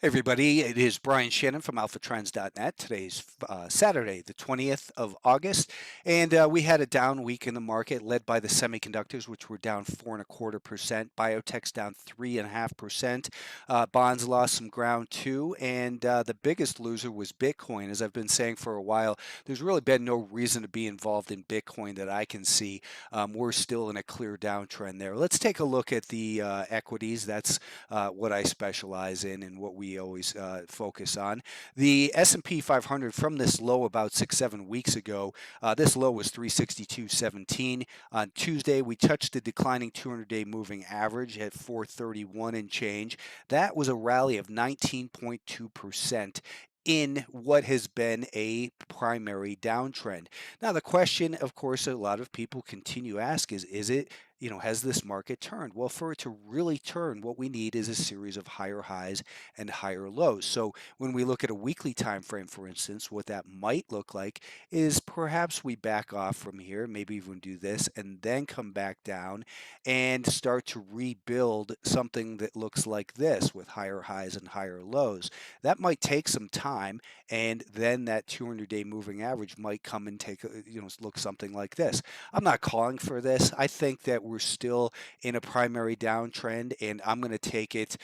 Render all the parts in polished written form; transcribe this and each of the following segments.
Everybody, it is Brian Shannon from alphatrends.net. Today's Saturday, the 20th of August, and we had a down week in the market led by the semiconductors, which were down 4.25%. Biotech's down 3.5%. Bonds lost some ground too, and the biggest loser was Bitcoin. As I've been saying for a while, there's really been no reason to be involved in Bitcoin that I can see. We're still in a clear downtrend there. Let's take a look at the equities. That's what I specialize in and what we always focus on. The S&P 500 from this low about 6-7 weeks ago, this low was 362.17. On Tuesday, we touched the declining 200-day moving average at 431 and change. That was a rally of 19.2% in what has been a primary downtrend. Now, the question, of course, a lot of people continue to ask is it, has this market turned? Well, for it to really turn, what we need is a series of higher highs and higher lows. So when we look at a weekly time frame, for instance, what that might look like is perhaps we back off from here, maybe even do this, and then come back down and start to rebuild something that looks like this with higher highs and higher lows. That might take some time, and then that 200-day moving average might come and take, look something like this. I'm not calling for this. I think that we're still in a primary downtrend, and I'm going to take it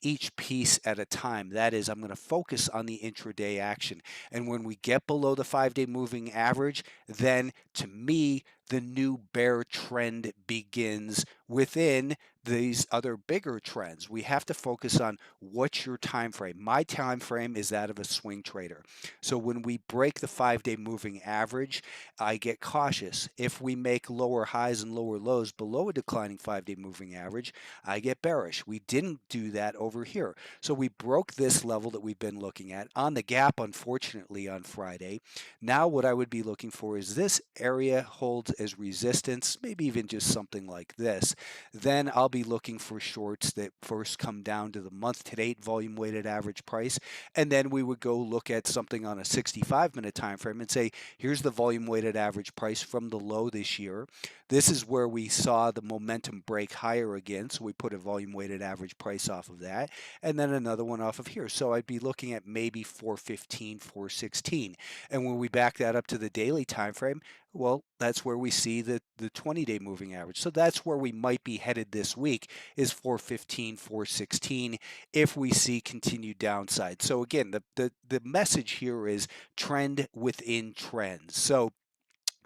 each piece at a time. That is, I'm going to focus on the intraday action. And when we get below the 5-day moving average, then to me, the new bear trend begins within these other bigger trends. We have to focus on what's your time frame. My time frame is that of a swing trader. So when we break the 5-day moving average, I get cautious. If we make lower highs and lower lows below a declining 5-day moving average, I get bearish. We didn't do that over here. So we broke this level that we've been looking at on the gap, unfortunately, on Friday. Now what I would be looking for is this area holds as resistance, maybe even just something like this. Then I'll be looking for shorts that first come down to the month-to-date volume weighted average price, and then we would go look at something on a 65-minute time frame and say, here's the volume weighted average price from the low this year. This is where we saw the momentum break higher again, so we put a volume weighted average price off of that, and then another one off of here. So I'd be looking at maybe 415, 416. And when we back that up to the daily time frame, well, that's where we see the 20-day moving average. So that's where we might be headed this week is 415, 416 if we see continued downside. So again, the message here is trend within trends. So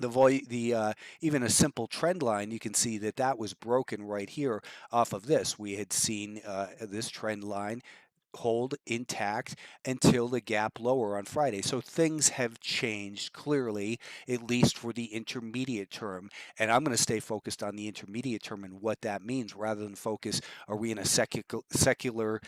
even a simple trend line, you can see that that was broken right here off of this. We had seen this trend line hold intact until the gap lower on Friday. So things have changed clearly, at least for the intermediate term. And I'm going to stay focused on the intermediate term and what that means rather than focus, are we in a secular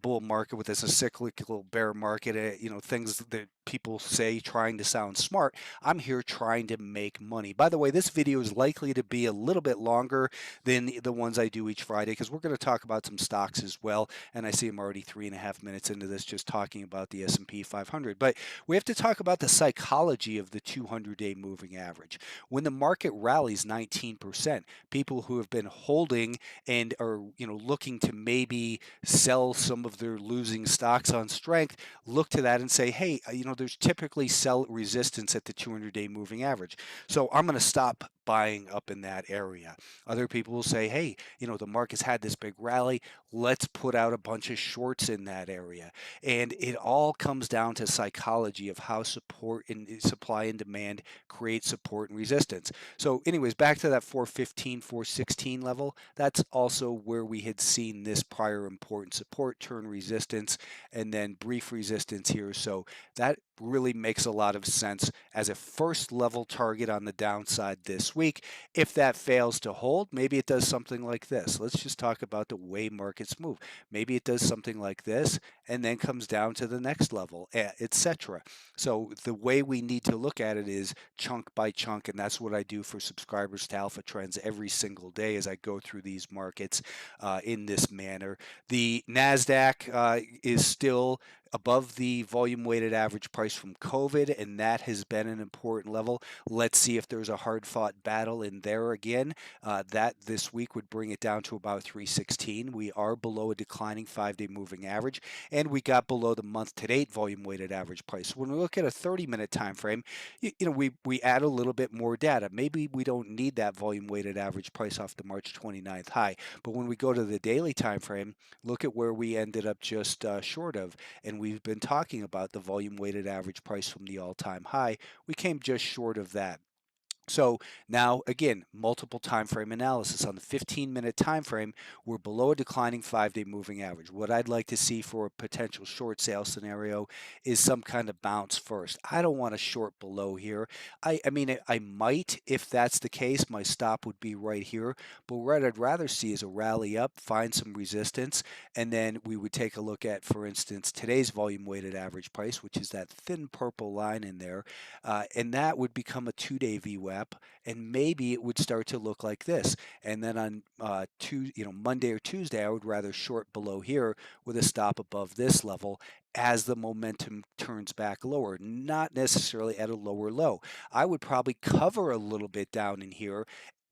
bull market with this a cyclical bear market, things that people say trying to sound smart. I'm here trying to make money. By the way, this video is likely to be a little bit longer than the ones I do each Friday because we're going to talk about some stocks as well. And I see I'm already 3.5 minutes into this just talking about the S&P 500. But we have to talk about the psychology of the 200-day moving average. When the market rallies 19%, people who have been holding and are looking to maybe sell some of their losing stocks on strength look to that and say, hey, there's typically sell resistance at the 200-day moving average. So I'm going to stop buying up in that area. Other people will say, hey, the market's had this big rally. Let's put out a bunch of shorts in that area. And it all comes down to psychology of how support and supply and demand create support and resistance. So anyways, back to that 415, 416 level, that's also where we had seen this prior important support turn resistance and then brief resistance here. So that really makes a lot of sense as a first level target on the downside this week. If that fails to hold, maybe it does something like this. Let's just talk about the way markets move. Maybe it does something like this and then comes down to the next level, etc. So the way we need to look at it is chunk by chunk, and that's what I do for subscribers to Alpha Trends every single day as I go through these markets in this manner. The NASDAQ is still above the volume weighted average price from COVID, and that has been an important level. Let's see if there's a hard fought battle in there again. That this week would bring it down to about 316. We are below a declining 5-day moving average, and and we got below the month-to-date volume-weighted average price. When we look at a 30-minute time frame, we add a little bit more data. Maybe we don't need that volume-weighted average price off the March 29th high, but when we go to the daily time frame, look at where we ended up just short of, and we've been talking about the volume-weighted average price from the all-time high. We came just short of that. So now again, multiple time frame analysis. On the 15-minute time frame, we're below a declining 5-day moving average. What I'd like to see for a potential short sale scenario is some kind of bounce first. I don't want to short below here. I mean, I might. If that's the case, my stop would be right here. But what I'd rather see is a rally up, find some resistance, and then we would take a look at, for instance, today's volume weighted average price, which is that thin purple line in there, and that would become a 2-day VWAP, and maybe it would start to look like this. And then on Monday or Tuesday, I would rather short below here with a stop above this level as the momentum turns back lower, not necessarily at a lower low. I would probably cover a little bit down in here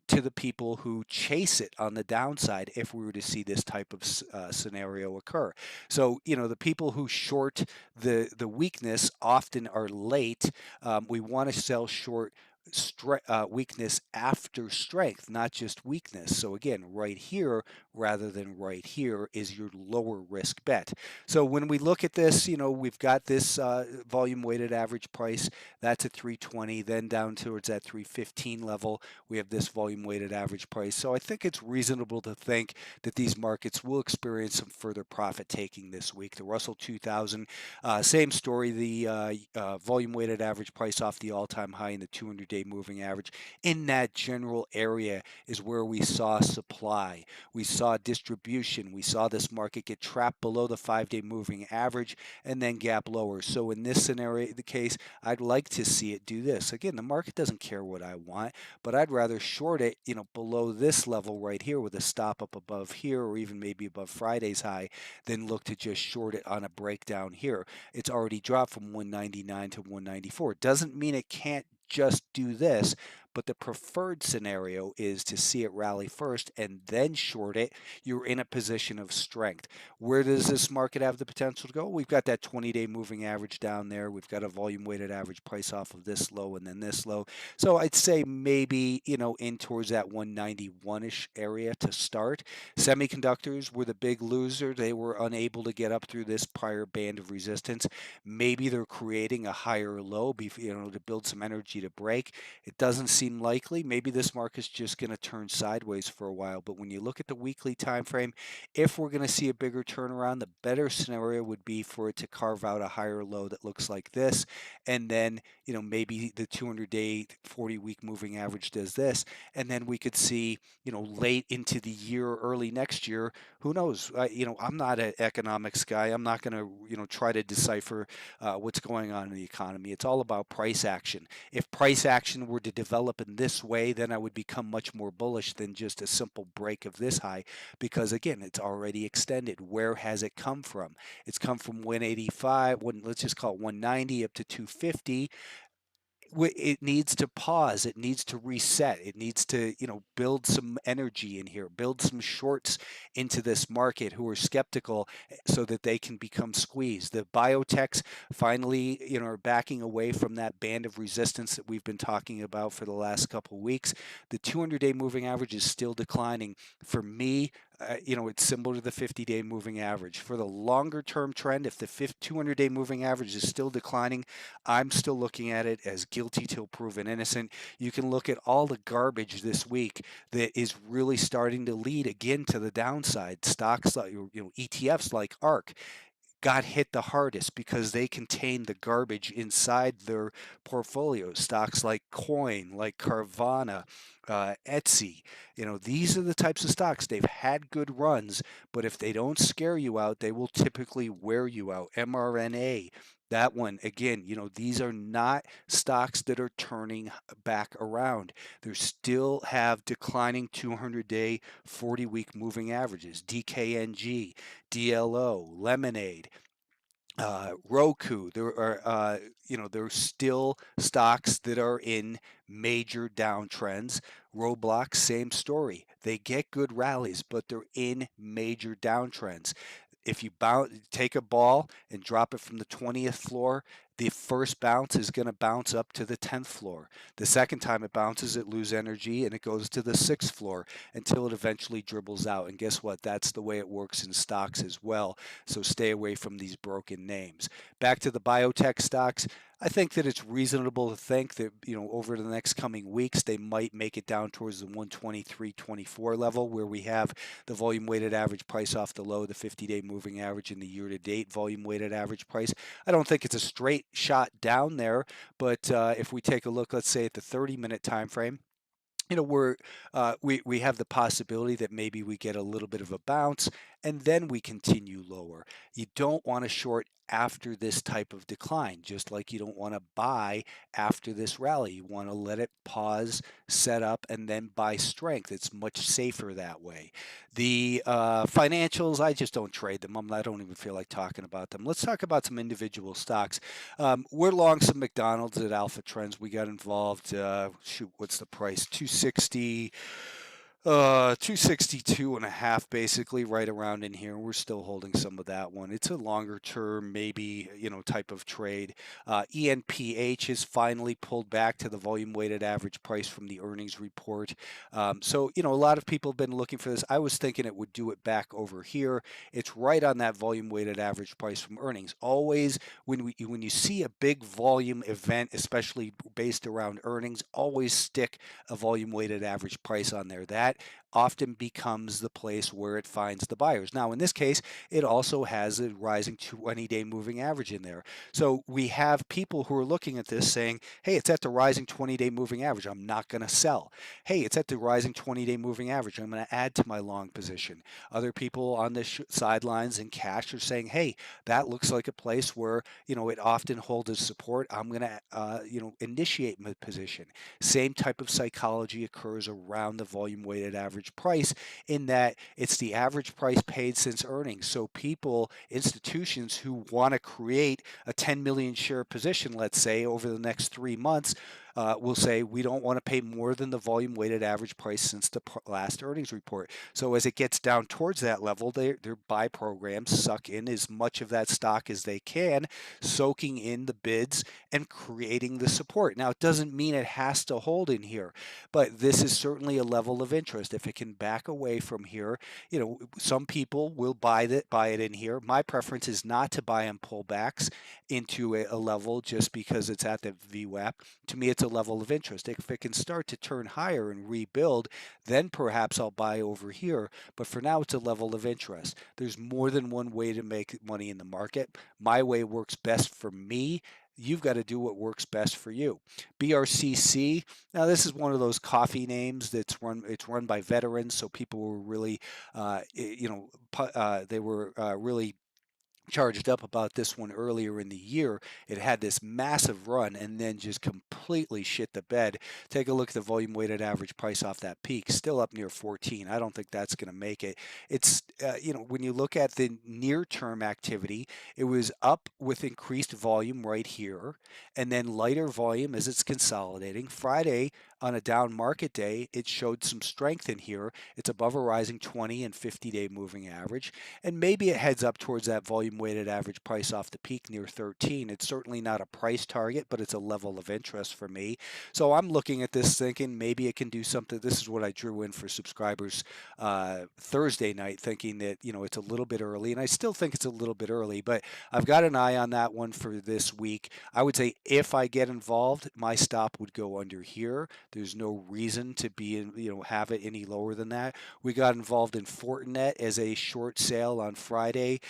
to the people who chase it on the downside if we were to see this type of scenario occur. So, the people who short the weakness often are late. We want to sell short weakness after strength, not just weakness. So again, right here rather than right here is your lower risk bet. So when we look at this, we've got this volume weighted average price. That's at 320, then down towards that 315 level. We have this volume weighted average price. So I think it's reasonable to think that these markets will experience some further profit taking this week. The Russell 2000, same story. The volume weighted average price off the all-time high in the 200-day moving average. In that general area is where we saw supply. We saw distribution. We saw this market get trapped below the 5-day moving average and then gap lower. So in this scenario, the case, I'd like to see it do this. Again, the market doesn't care what I want, but I'd rather short it, below this level right here with a stop up above here, or even maybe above Friday's high, than look to just short it on a breakdown here. It's already dropped from 199 to 194. Doesn't mean it can't just do this, but the preferred scenario is to see it rally first and then short it. You're in a position of strength. Where does this market have the potential to go? We've got that 20-day moving average down there. We've got a volume weighted average price off of this low and then this low. So I'd say maybe, in towards that 191-ish area to start. Semiconductors were the big loser. They were unable to get up through this prior band of resistance. Maybe they're creating a higher low, to build some energy to break. It doesn't seem likely. Maybe this market's just going to turn sideways for a while. But when you look at the weekly time frame, if we're going to see a bigger turnaround, the better scenario would be for it to carve out a higher low that looks like this, and then maybe the 200-day 40-week moving average does this, and then we could see late into the year, early next year. Who knows? I'm not an economics guy. I'm not going to try to decipher what's going on in the economy. It's all about price action. If price action were to develop in this way, then I would become much more bullish than just a simple break of this high, because again, it's already extended. Where has it come from? It's come from 185, let's just call it 190 up to 250. It needs to pause. It needs to reset. It needs to, build some energy in here, build some shorts into this market who are skeptical so that they can become squeezed. The biotechs finally, are backing away from that band of resistance that we've been talking about for the last couple of weeks. The 200-day moving average is still declining. For me, it's similar to the 50-day moving average. For the longer term trend, if the 200-day moving average is still declining, I'm still looking at it as guilty till proven innocent. You can look at all the garbage this week that is really starting to lead again to the downside. Stocks like, ETFs like ARK got hit the hardest because they contain the garbage inside their portfolios. Stocks like Coin, like Carvana, Etsy, these are the types of stocks. They've had good runs, but if they don't scare you out, they will typically wear you out. mRNA, that one, again, these are not stocks that are turning back around. They still have declining 200-day, 40-week moving averages. DKNG, DLO, Lemonade, Roku. There's still stocks that are in major downtrends. Roblox, same story. They get good rallies, but they're in major downtrends. if you take a ball and drop it from the 20th floor, the first bounce is going to bounce up to the 10th floor. The second time it bounces, it loses energy and it goes to the 6th floor until it eventually dribbles out. And guess what? That's the way it works in stocks as well. So stay away from these broken names. Back to the biotech stocks. I think that it's reasonable to think that, over the next coming weeks, they might make it down towards the 123.24 level where we have the volume weighted average price off the low, the 50-day moving average, and the year-to-date volume weighted average price. I don't think it's a straight shot down there, but if we take a look, let's say at the 30-minute time frame, we have the possibility that maybe we get a little bit of a bounce and then we continue lower. You don't want to short after this type of decline, just like you don't want to buy after this rally. You want to let it pause, set up, and then buy strength. It's much safer that way. The financials, I just don't trade them. I don't even feel like talking about them. Let's talk about some individual stocks. We're long some McDonald's at Alpha Trends. We got involved. Shoot, what's the price? 260. 262 and a half, basically right around in here. We're still holding some of that one. It's a longer term, maybe, type of trade. ENPH has finally pulled back to the volume weighted average price from the earnings report. So, a lot of people have been looking for this. I was thinking it would do it back over here. It's right on that volume weighted average price from earnings. Always when you see a big volume event, especially based around earnings, always stick a volume weighted average price on there. That often becomes the place where it finds the buyers. Now, in this case, it also has a rising 20-day moving average in there. So we have people who are looking at this saying, hey, it's at the rising 20-day moving average. I'm not going to sell. Hey, it's at the rising 20-day moving average. I'm going to add to my long position. Other people on the sidelines in cash are saying, hey, that looks like a place where, it often holds as support. I'm going to, initiate my position. Same type of psychology occurs around the volume weighted average price in that it's the average price paid since earnings. So people, institutions who want to create a 10 million share position, let's say, over the next 3 months, will say we don't want to pay more than the volume weighted average price since the last earnings report. So as it gets down towards that level, their buy programs suck in as much of that stock as they can, soaking in the bids and creating the support. Now, it doesn't mean it has to hold in here, but this is certainly a level of interest. If it can back away from here, some people will buy it in here. My preference is not to buy on pullbacks into a level just because it's at the VWAP. To me, it's a level of interest. If it can start to turn higher and rebuild, then perhaps I'll buy over here. But for now, it's a level of interest. There's more than one way to make money in the market. My way works best for me. You've got to do what works best for you. BRCC. Now, this is one of those coffee names that's run. It's run by veterans, so people were really, they were really charged up about this one earlier in the year. It had this massive run and then just completely shit the bed. Take a look at the volume weighted average price off that peak, still up near 14. I don't think that's going to make it. It's, when you look at the near term activity, it was up with increased volume right here and then lighter volume as it's consolidating. Friday, on a down market day, it showed some strength in here. It's above a rising 20 and 50-day moving average. And maybe it heads up towards that volume weighted average price off the peak near 13. It's certainly not a price target, but it's a level of interest for me. So I'm looking at this thinking maybe it can do something. This is what I drew in for subscribers Thursday night, thinking that, it's a little bit early. And I still think it's a little bit early, but I've got an eye on that one for this week. I would say if I get involved, my stop would go under here. There's no reason to be in, have it any lower than that. We got involved in Fortinet as a short sale on Friday.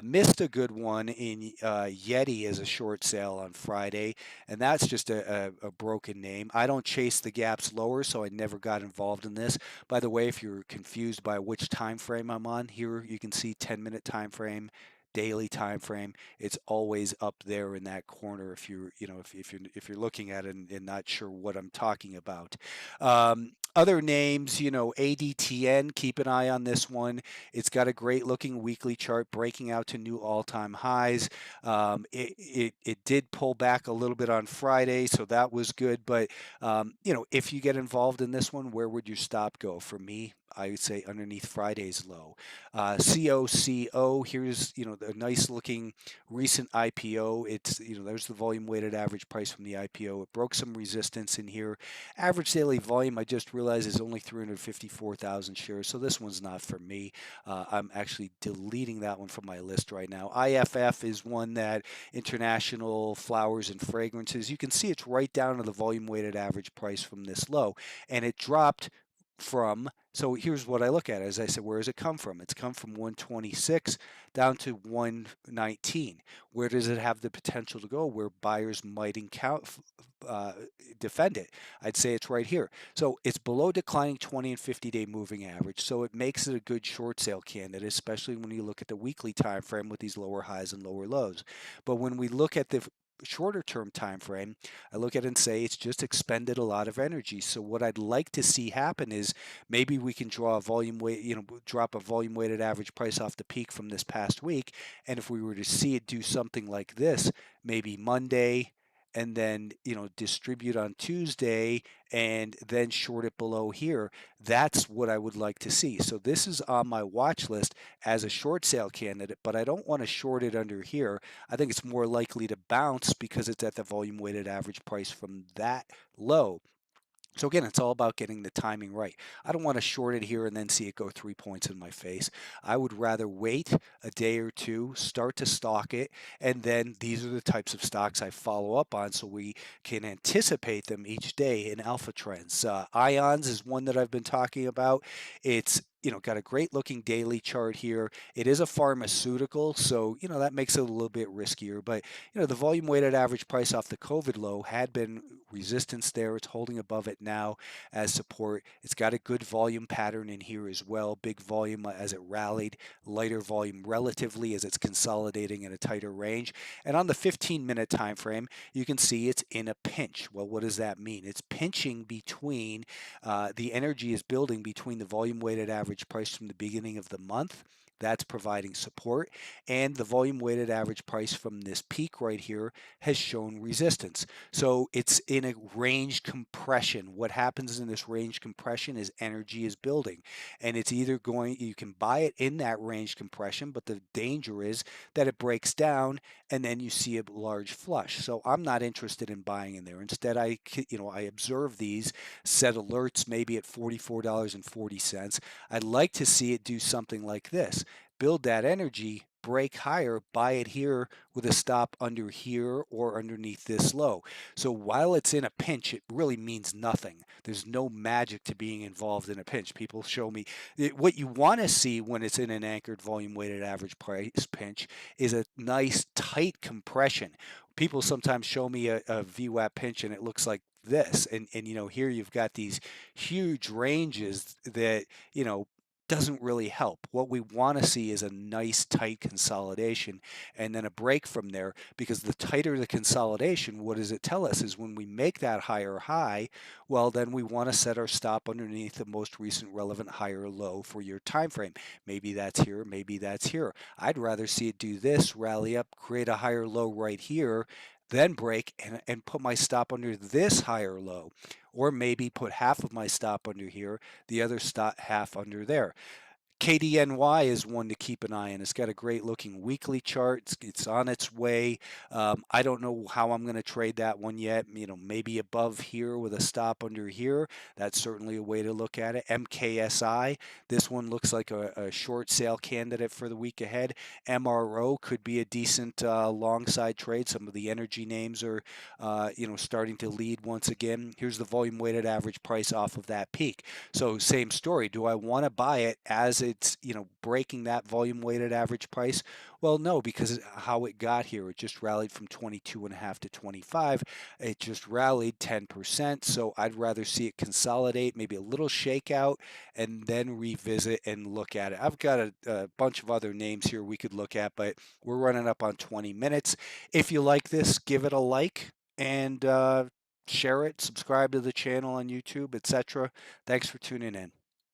Missed a good one in Yeti as a short sale on Friday, and that's just a broken name. I don't chase the gaps lower, so I never got involved in this. By the way, if you're confused by which time frame I'm on, here you can see 10-minute time frame, daily time frame. It's always up there in that corner if you're if you're looking at it and not sure what I'm talking about. Other names, ADTN, keep an eye on this one. It's got a great looking weekly chart breaking out to new all-time highs. It did pull back a little bit on Friday, so that was good. But, if you get involved in this one, where would your stop go? For me, I would say underneath Friday's low. COCO, here's, the nice looking recent IPO. It's, there's the volume weighted average price from the IPO. It broke some resistance in here. Average daily volume, I just realized, is only 354,000 shares, so this one's not for me. I'm actually deleting that one from my list right now. IFF is one that International Flowers and Fragrances. You can see it's right down to the volume weighted average price from this low, and it dropped from, so here's what I look at. As I said, where does it come from? It's come from 126 down to 119. Where does it have the potential to go where buyers might uh, defend it? I'd say it's right here. So it's below declining 20 and 50-day moving average, so it makes it a good short sale candidate, especially when you look at the weekly time frame with these lower highs and lower lows. But when we look at the shorter term time frame, I look at it and say it's just expended a lot of energy. So what I'd like to see happen is maybe we can draw a volume weight, drop a volume weighted average price off the peak from this past week. And if we were to see it do something like this, maybe Monday, and then distribute on Tuesday and then short it below here. That's what I would like to see. So this is on my watch list as a short sale candidate, but I don't want to short it under here. I think it's more likely to bounce because it's at the volume weighted average price from that low. So again, it's all about getting the timing right. I don't want to short it here and then see it go 3 points in my face. I would rather wait a day or two, start to stock it, and then these are the types of stocks I follow up on so we can anticipate them each day in alpha trends. Ions is one that I've been talking about. It's got a great looking daily chart here. It is a pharmaceutical, so that makes it a little bit riskier. But the volume weighted average price off the COVID low had been resistance there. It's holding above it now as support. It's got a good volume pattern in here as well. Big volume as it rallied, lighter volume relatively as it's consolidating in a tighter range. And on the 15-minute time frame, you can see it's in a pinch. Well, what does that mean? It's pinching between the energy is building between the volume weighted average price from the beginning of the month. That's providing support, and the volume weighted average price from this peak right here has shown resistance. So it's in a range compression. What happens in this range compression is energy is building, and it's either going, you can buy it in that range compression, but the danger is that it breaks down and then you see a large flush. So I'm not interested in buying in there. Instead, I observe these, set alerts maybe at $44.40. I'd like to see it do something like this: build that energy, break higher, buy it here with a stop under here or underneath this low. So while it's in a pinch, it really means nothing. There's no magic to being involved in a pinch. People show me what you want to see when it's in an anchored volume weighted average price pinch is a nice tight compression. People sometimes show me a VWAP pinch and it looks like this, and here you've got these huge ranges that doesn't really help. What we want to see is a nice tight consolidation and then a break from there, because the tighter the consolidation, what does it tell us is when we make that higher high, well, then we want to set our stop underneath the most recent relevant higher low for your time frame. Maybe that's here, maybe that's here. I'd rather see it do this, rally up, create a higher low right here, then break and put my stop under this higher low, or maybe put half of my stop under here, the other stop half under there. KDNY is one to keep an eye on. It's got a great looking weekly chart. It's on its way. I don't know how I'm going to trade that one yet. Maybe above here with a stop under here. That's certainly a way to look at it. MKSI, this one looks like a short sale candidate for the week ahead. MRO could be a decent long side trade. Some of the energy names are, starting to lead once again. Here's the volume weighted average price off of that peak. So same story. Do I want to buy it as it's breaking that volume weighted average price? Well, no, because how it got here, it just rallied from 22.5 to 25. It just rallied 10%. So I'd rather see it consolidate, maybe a little shakeout, and then revisit and look at it. I've got a bunch of other names here we could look at, but we're running up on 20 minutes. If you like this, give it a like, and share it, subscribe to the channel on YouTube, etc. Thanks for tuning in.